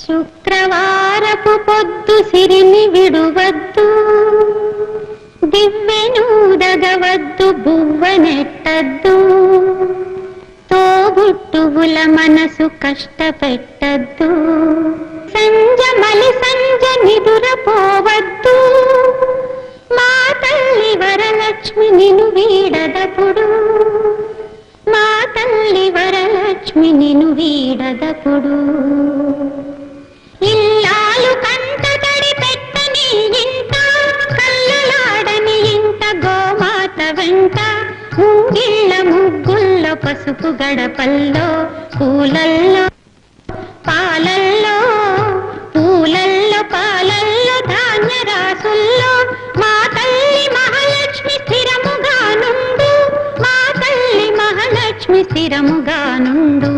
శుక్రవారపు పొద్దు సిరిని విడువద్దు, దివ్వెనూదగవద్దు, బువ్వనెట్టద్దు, తోబుట్టువుల మనసు కష్టపెట్టద్దు, సంజమలి సంజ నిదురపోవద్దు, మా తల్లి వరలక్ష్మి నిన్ను వీడదపుడు, మా తల్లి వరలక్ష్మి నిన్ను వీడదపుడు. ఇల్లాలు కంట తడి పెట్టని ఇంట, కళ్ళలాడని ఇంట, గోమాత వెంట, ముంగిళ్ళ ముగ్గుల్లో, పసుపు గడపల్లో, పూలల్లో పాలల్లో, పూలల్లో పాలల్లో, ధాన్య రాసుల్లో, మా తల్లి మహాలక్ష్మి స్థిరముగా నుండు, మా తల్లి మహాలక్ష్మి స్థిరముగా నుండు.